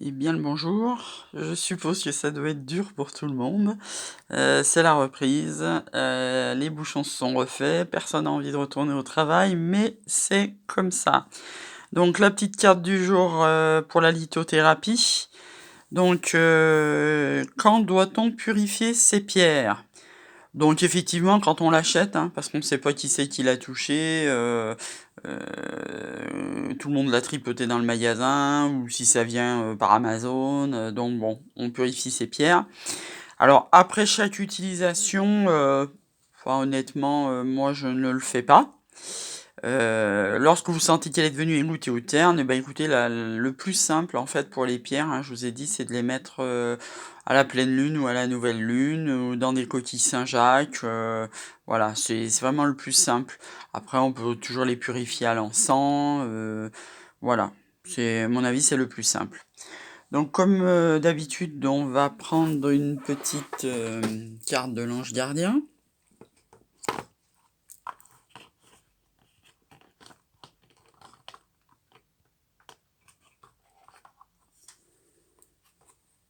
Eh bien le bonjour, je suppose que ça doit être dur pour tout le monde. C'est la reprise, les bouchons se sont refaits, personne n'a envie de retourner au travail, mais c'est comme ça. Donc la petite carte du jour, pour la lithothérapie. Donc, quand doit-on purifier ses pierres? Donc effectivement, quand on l'achète, hein, parce qu'on ne sait pas qui c'est qui l'a touché, tout le monde l'a tripoté dans le magasin ou si ça vient, par Amazon, donc bon, on purifie ses pierres. Alors après chaque utilisation, enfin honnêtement, moi je ne le fais pas. Lorsque vous sentez qu'elle est devenue égoutée ou terne, et bah, écoutez le plus simple en fait pour les pierres, hein, je vous ai dit, c'est de les mettre, à la pleine lune ou à la nouvelle lune ou dans des coquilles Saint-Jacques, voilà, c'est vraiment le plus simple. Après on peut toujours les purifier à l'encens, voilà, c'est à mon avis, c'est le plus simple. Donc comme, d'habitude, on va prendre une petite, carte de l'ange gardien.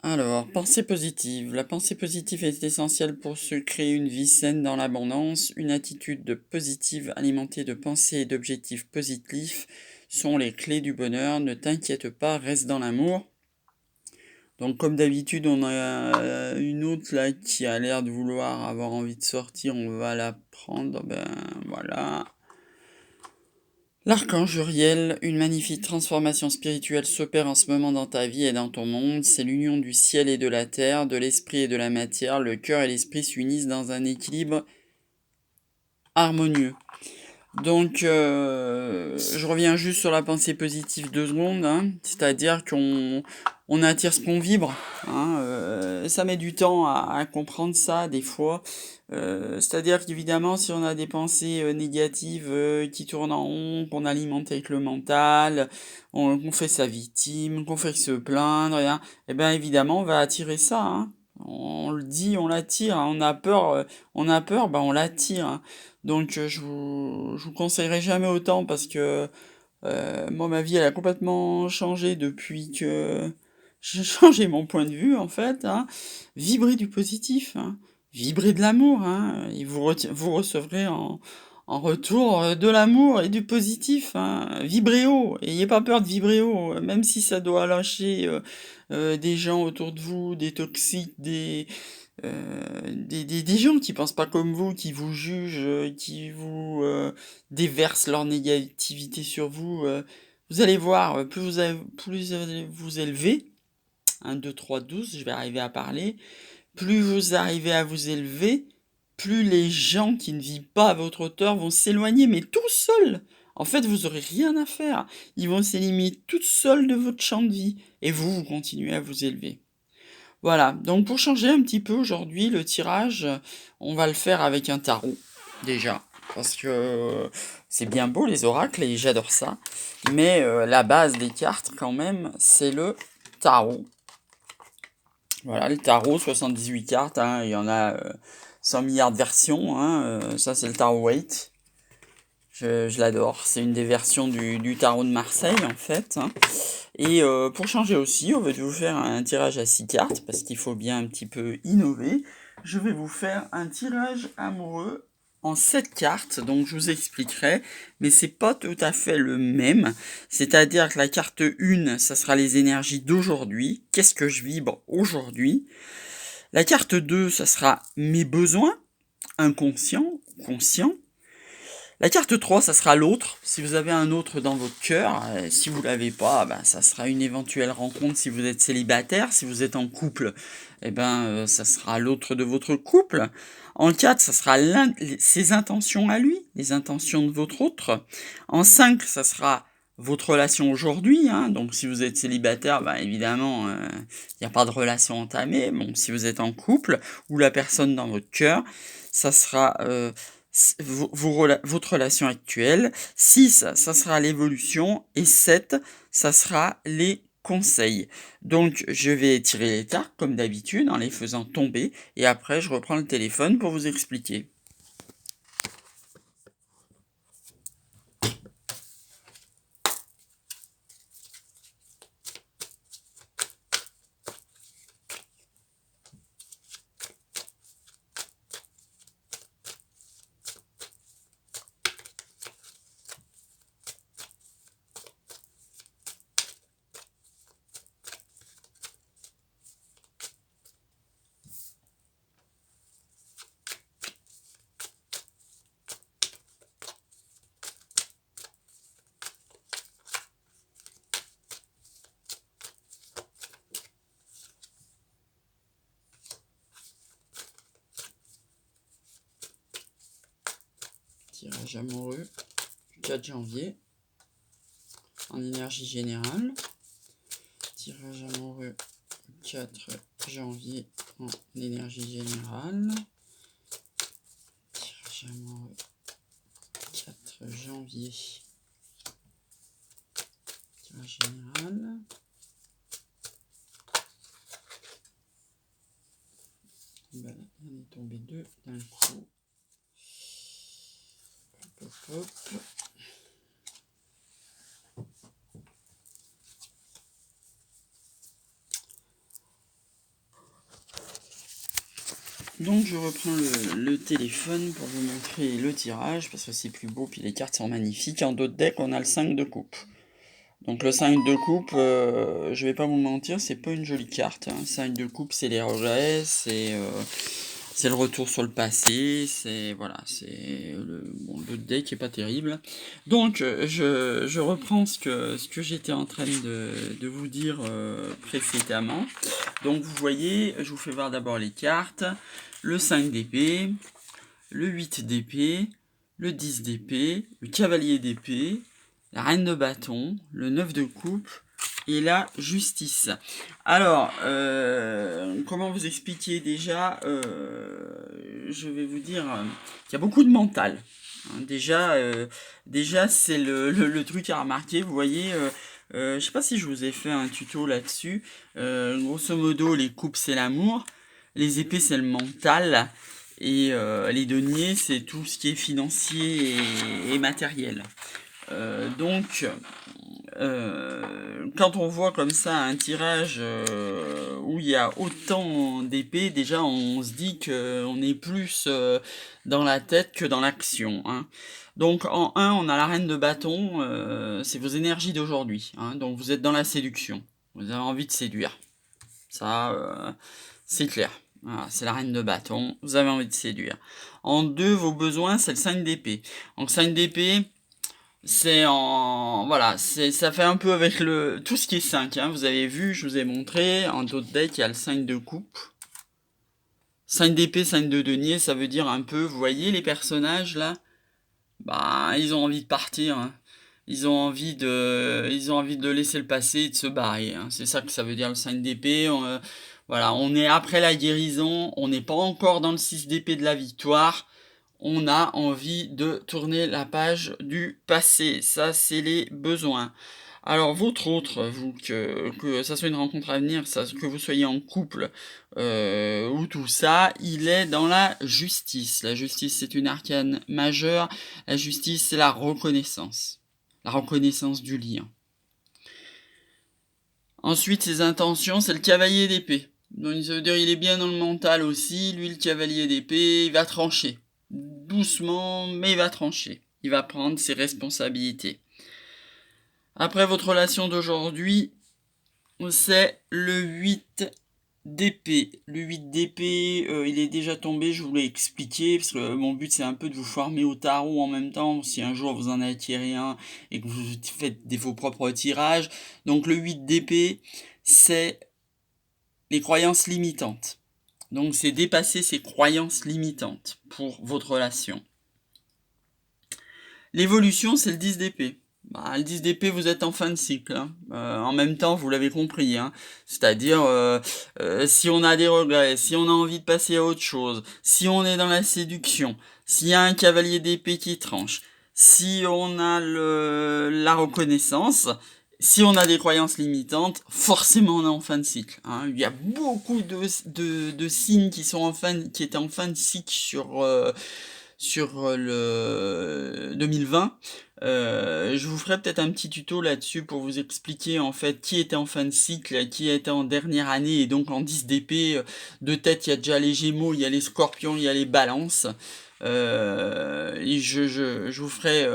Alors, pensée positive. La pensée positive est essentielle pour se créer une vie saine dans l'abondance. Une attitude positive alimentée de pensées et d'objectifs positifs sont les clés du bonheur. Ne t'inquiète pas, reste dans l'amour. Donc, comme d'habitude, on a une autre là qui a l'air de vouloir avoir envie de sortir. On va la prendre. Ben voilà. L'archange Uriel, une magnifique transformation spirituelle s'opère en ce moment dans ta vie et dans ton monde. C'est l'union du ciel et de la terre, de l'esprit et de la matière. Le cœur et l'esprit s'unissent dans un équilibre harmonieux. Donc, je reviens juste sur la pensée positive 2 secondes, hein. C'est-à-dire qu'on attire ce qu'on vibre, hein. Ça met du temps à comprendre ça des fois. C'est-à-dire qu'évidemment, si on a des pensées négatives qui tournent en rond, qu'on alimente avec le mental, qu'on fait sa victime, qu'on fait se plaindre, et ben évidemment, on va attirer ça, hein. On le dit, on l'attire, hein. On a peur, ben on l'attire, hein. Donc je vous conseillerais jamais autant parce que moi ma vie elle a complètement changé depuis que j'ai changé mon point de vue en fait, hein. Vibrez du positif, hein. Vibrez de l'amour, hein, et vous recevrez en retour de l'amour et du positif, hein. Vibrez haut, ayez pas peur de vibrer haut, même si ça doit lâcher des gens autour de vous, des toxiques, des gens qui pensent pas comme vous, qui vous jugent, qui vous déversent leur négativité sur vous, vous allez voir, plus vous allez vous élever, 1, 2, 3, 12, je vais arriver à parler, plus vous arrivez à vous élever, plus les gens qui ne vivent pas à votre hauteur vont s'éloigner, mais tout seuls. En fait, vous aurez rien à faire. Ils vont s'éliminer tout seuls de votre champ de vie, et vous, vous continuez à vous élever. Voilà, donc pour changer un petit peu aujourd'hui, le tirage, on va le faire avec un tarot, déjà. Parce que c'est bien beau les oracles et j'adore ça. Mais la base des cartes, quand même, c'est le tarot. Voilà, le tarot, 78 cartes, hein, il y en a 100 milliards de versions, hein, ça c'est le tarot Waite. Je l'adore, c'est une des versions du tarot de Marseille en fait, hein. Et pour changer aussi, au lieu de vous faire un tirage à 6 cartes, parce qu'il faut bien un petit peu innover, je vais vous faire un tirage amoureux en 7 cartes, donc je vous expliquerai, mais c'est pas tout à fait le même. C'est-à-dire que la carte 1, ça sera les énergies d'aujourd'hui, qu'est-ce que je vibre aujourd'hui. La carte 2, ça sera mes besoins, inconscients, conscients. La carte 3, ça sera l'autre. Si vous avez un autre dans votre cœur, si vous l'avez pas, ben, ça sera une éventuelle rencontre si vous êtes célibataire. Si vous êtes en couple, eh ben, ça sera l'autre de votre couple. En 4, ça sera ses intentions à lui, les intentions de votre autre. En 5, ça sera votre relation aujourd'hui, hein. Donc si vous êtes célibataire, ben, évidemment, il n'y a pas de relation entamée. Bon, si vous êtes en couple, ou la personne dans votre cœur, ça sera votre relation actuelle. 6, ça sera l'évolution. Et 7, ça sera les conseils. Donc, je vais tirer les cartes comme d'habitude en les faisant tomber. Et après, je reprends le téléphone pour vous expliquer. tirage amoureux du 4 janvier en énergie générale. Tirage amoureux 4 janvier en énergie générale. Tirage amoureux 4 janvier. Tirage général. Voilà, il en est tombé 2 d'un coup. Hop, hop, hop. Donc je reprends le téléphone pour vous montrer le tirage, parce que c'est plus beau, puis les cartes sont magnifiques. En dos de deck, on a le 5 de coupe. Donc le 5 de coupe, je vais pas vous mentir, c'est pas une jolie carte. 5 de coupe, c'est les regrets, c'est le retour sur le passé, c'est voilà, c'est le deck qui est pas terrible. Donc je reprends ce que j'étais en train de vous dire précédemment. Donc vous voyez, je vous fais voir d'abord les cartes. Le 5 d'épée, le 8 d'épée, le 10 d'épée, le cavalier d'épée, la reine de bâton, le 9 de coupe et la justice. Alors, comment vous expliquer déjà je vais vous dire qu'il y a beaucoup de mental. Déjà, c'est le truc à remarquer. Vous voyez, je sais pas si je vous ai fait un tuto là-dessus. Grosso modo, les coupes, c'est l'amour. Les épées, c'est le mental. Et les deniers, c'est tout ce qui est financier et matériel. Donc, quand on voit comme ça un tirage où il y a autant d'épées, déjà on se dit qu'on est plus dans la tête que dans l'action. Hein. Donc en 1, on a la reine de bâton, c'est vos énergies d'aujourd'hui. Hein. Donc vous êtes dans la séduction, vous avez envie de séduire. Ça, c'est clair. Voilà, c'est la reine de bâton, vous avez envie de séduire. En 2, vos besoins, c'est le 5 d'épée. Donc 5 d'épée, c'est en... Voilà, ça fait un peu avec tout ce qui est 5. Hein. Vous avez vu, je vous ai montré, en d'autres decks, il y a le 5 de coupe. 5 d'épée, 5 de denier, ça veut dire un peu, vous voyez les personnages là, bah ils ont envie de partir. Hein. Ils ont envie de laisser le passé et de se barrer. Hein. C'est ça que ça veut dire le 5 d'épée. Voilà, on est après la guérison, on n'est pas encore dans le 6 d'épée de la victoire. On a envie de tourner la page du passé. Ça, c'est les besoins. Alors, votre autre, vous, que ça soit une rencontre à venir, que vous soyez en couple, ou tout ça, il est dans la justice. La justice, c'est une arcane majeure. La justice, c'est la reconnaissance. La reconnaissance du lien. Ensuite, ses intentions, c'est le cavalier d'épée. Donc, ça veut dire il est bien dans le mental aussi. Lui, le cavalier d'épée, il va trancher. Doucement, mais il va trancher. Il va prendre ses responsabilités. Après, votre relation d'aujourd'hui, c'est le 8 d'épée. Le 8 d'épée, il est déjà tombé, je vous l'ai expliqué, parce que mon but c'est un peu de vous former au tarot en même temps, si un jour vous en attirez un et que vous faites vos propres tirages. Donc le 8 d'épée, c'est les croyances limitantes. Donc c'est dépasser ces croyances limitantes pour votre relation. L'évolution, c'est le 10 d'épée. Bah, le 10 d'épée, vous êtes en fin de cycle. Hein. En même temps, vous l'avez compris. Hein. C'est-à-dire, si on a des regrets, si on a envie de passer à autre chose, si on est dans la séduction, s'il y a un cavalier d'épée qui tranche, si on a la reconnaissance, si on a des croyances limitantes, forcément on est en fin de cycle. Hein. Il y a beaucoup de signes qui étaient en fin de cycle sur le 2020. Je vous ferai peut-être un petit tuto là-dessus pour vous expliquer en fait qui était en fin de cycle, qui était en dernière année, et donc en 10 d'épée, de tête il y a déjà les Gémeaux, il y a les Scorpions, il y a les Balances. Et je vous ferai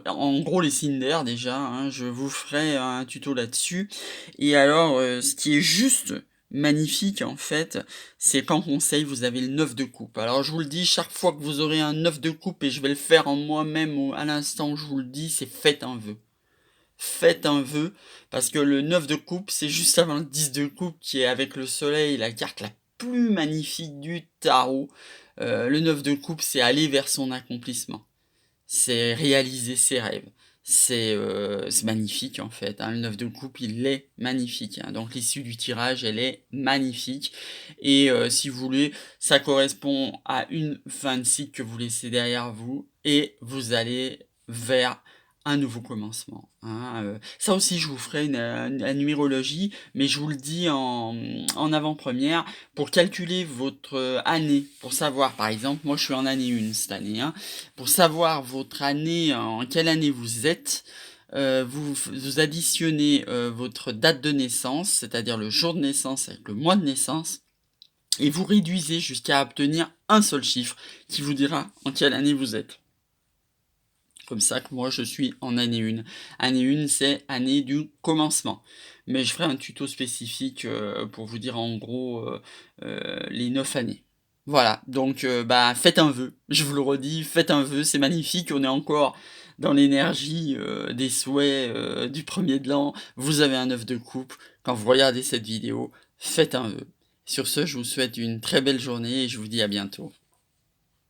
en gros les signes d'air déjà, hein, je vous ferai un tuto là-dessus. Et alors ce qui est juste magnifique en fait, c'est qu'en conseil vous avez le 9 de coupe. Alors je vous le dis, chaque fois que vous aurez un 9 de coupe, et je vais le faire en moi-même à l'instant où je vous le dis, c'est faites un vœu. Faites un vœu, parce que le 9 de coupe, c'est juste avant le 10 de coupe qui est avec le soleil, la carte la plus magnifique du tarot. Le 9 de coupe, c'est aller vers son accomplissement. C'est réaliser ses rêves. C'est magnifique en fait, hein. Le 9 de coupe, il est magnifique, hein. Donc l'issue du tirage, elle est magnifique et si vous voulez, ça correspond à une fin de cycle que vous laissez derrière vous et vous allez vers un nouveau commencement, hein, ça aussi je vous ferai la numérologie, mais je vous le dis en avant-première, pour calculer votre année, pour savoir, par exemple, moi je suis en année 1 cette année, hein, pour savoir votre année, en quelle année vous êtes, vous additionnez votre date de naissance, c'est-à-dire le jour de naissance avec le mois de naissance, et vous réduisez jusqu'à obtenir un seul chiffre qui vous dira en quelle année vous êtes. Comme ça que moi je suis en année 1. Année 1, c'est année du commencement. Mais je ferai un tuto spécifique pour vous dire en gros les 9 années. Voilà, donc bah, faites un vœu, je vous le redis, faites un vœu, c'est magnifique, on est encore dans l'énergie des souhaits du premier de l'an, vous avez un œuf de coupe, quand vous regardez cette vidéo, faites un vœu. Sur ce, je vous souhaite une très belle journée et je vous dis à bientôt.